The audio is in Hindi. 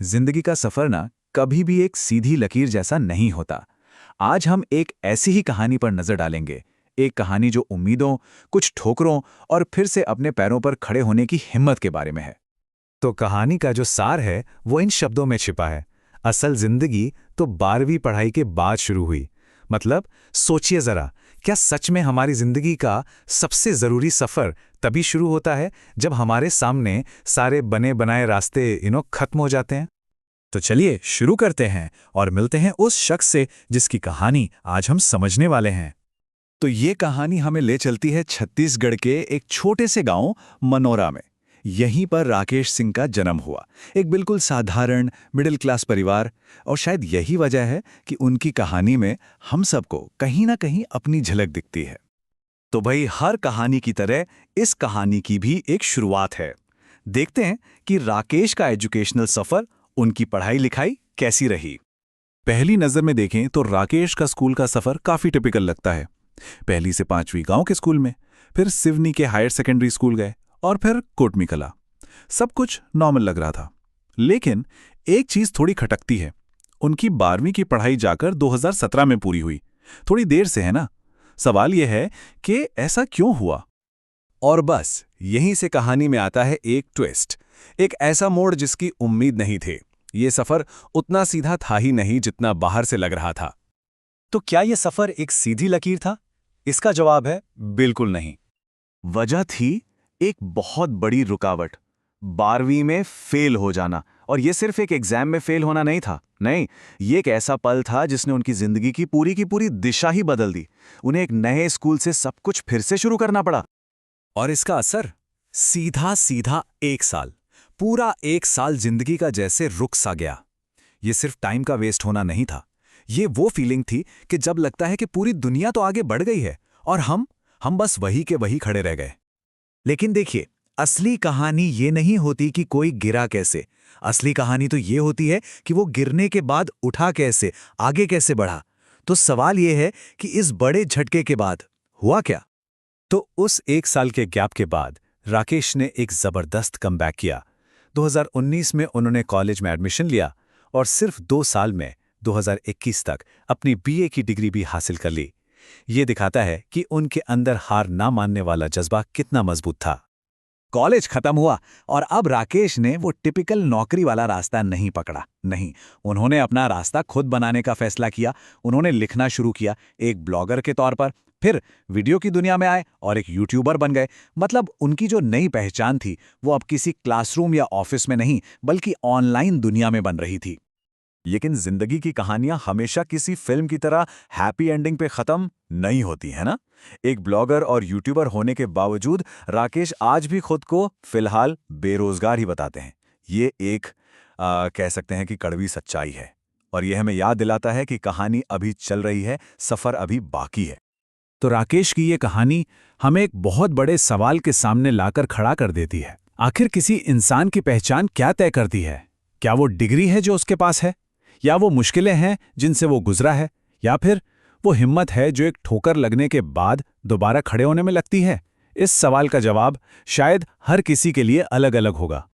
जिंदगी का सफर ना कभी भी एक सीधी लकीर जैसा नहीं होता। आज हम एक ऐसी ही कहानी पर नजर डालेंगे। एक कहानी जो उम्मीदों, कुछ ठोकरों और फिर से अपने पैरों पर खड़े होने की हिम्मत के बारे में है। तो कहानी का जो सार है वो इन शब्दों में छिपा है। असल जिंदगी तो 12वीं पढ़ाई के बाद शुरू हुई। मतलब सोचिए जरा, क्या सच में हमारी जिंदगी का सबसे जरूरी सफर तभी शुरू होता है जब हमारे सामने सारे बने बनाए रास्ते खत्म हो जाते हैं? तो चलिए शुरू करते हैं और मिलते हैं उस शख्स से जिसकी कहानी आज हम समझने वाले हैं। तो ये कहानी हमें ले चलती है छत्तीसगढ़ के एक छोटे से गांव मनोरा में। यहीं पर राकेश सिंह का जन्म हुआ। एक बिल्कुल साधारण मिडिल क्लास परिवार। और शायद यही वजह है कि उनकी कहानी में हम सबको कहीं ना कहीं अपनी झलक दिखती है। तो भाई, हर कहानी की तरह इस कहानी की भी एक शुरुआत है। देखते हैं कि राकेश का एजुकेशनल सफर, उनकी पढ़ाई लिखाई कैसी रही। पहली नजर में देखें तो राकेश का स्कूल का सफर काफी टिपिकल लगता है। पहली से 5वीं गांव के स्कूल में, फिर सिवनी के हायर सेकेंडरी स्कूल गए और फिर कोटमी कला। सब कुछ नॉर्मल लग रहा था। लेकिन एक चीज थोड़ी खटकती है। उनकी 12वीं की पढ़ाई जाकर 2017 में पूरी हुई। थोड़ी देर से है ना। सवाल यह है कि ऐसा क्यों हुआ। और बस यहीं से कहानी में आता है एक ट्विस्ट, एक ऐसा मोड़ जिसकी उम्मीद नहीं थी। ये सफर उतना सीधा था ही नहीं जितना बाहर से लग रहा था। तो क्या यह सफर एक सीधी लकीर था? इसका जवाब है बिल्कुल नहीं। वजह थी एक बहुत बड़ी रुकावट, 12वीं में फेल हो जाना। और यह सिर्फ एक एग्जाम में फेल होना नहीं था। नहीं, ये एक ऐसा पल था जिसने उनकी जिंदगी की पूरी दिशा ही बदल दी। उन्हें एक नए स्कूल से सब कुछ फिर से शुरू करना पड़ा। और इसका असर सीधा सीधा 1 साल, पूरा 1 साल जिंदगी का जैसे रुक सा गया। ये सिर्फ टाइम का वेस्ट होना नहीं था। ये वो फीलिंग थी कि जब लगता है कि पूरी दुनिया तो आगे बढ़ गई है और हम बस वही के वही खड़े रह गए। लेकिन देखिए, असली कहानी ये नहीं होती कि कोई गिरा कैसे। असली कहानी तो ये होती है कि वो गिरने के बाद उठा कैसे, आगे कैसे बढ़ा। तो सवाल ये है कि इस बड़े झटके के बाद हुआ क्या। तो उस 1 साल के गैप के बाद राकेश ने एक जबरदस्त कमबैक किया। 2019 में उन्होंने कॉलेज में एडमिशन लिया और सिर्फ 2 साल में 2021 तक अपनी बीए की डिग्री भी हासिल कर ली। ये दिखाता है कि उनके अंदर हार ना मानने वाला जज्बा कितना मजबूत था। कॉलेज खत्म हुआ और अब राकेश ने वो टिपिकल नौकरी वाला रास्ता नहीं पकड़ा। नहीं, उन्होंने अपना रास्ता खुद बनाने का फैसला किया। उन्होंने लिखना शुरू किया, एक ब्लॉगर के तौर पर। फिर वीडियो की दुनिया में आए और एक यूट्यूबर बन गए। मतलब उनकी जो नई पहचान थी वो अब किसी क्लासरूम या ऑफिस में नहीं, बल्कि ऑनलाइन दुनिया में बन रही थी। लेकिन जिंदगी की कहानियां हमेशा किसी फिल्म की तरह हैप्पी एंडिंग पे खत्म नहीं होती है ना। एक ब्लॉगर और यूट्यूबर होने के बावजूद राकेश आज भी खुद को फिलहाल बेरोजगार ही बताते हैं। ये एक कह सकते हैं कि कड़वी सच्चाई है। और यह हमें याद दिलाता है कि कहानी अभी चल रही है, सफर अभी बाकी है। तो राकेश की ये कहानी हमें एक बहुत बड़े सवाल के सामने लाकर खड़ा कर देती है। आखिर किसी इंसान की पहचान क्या तय करती है? क्या वो डिग्री है जो उसके पास है, या वो मुश्किलें हैं जिनसे वो गुजरा है, या फिर वो हिम्मत है जो एक ठोकर लगने के बाद दोबारा खड़े होने में लगती है? इस सवाल का जवाब शायद हर किसी के लिए अलग अलग होगा।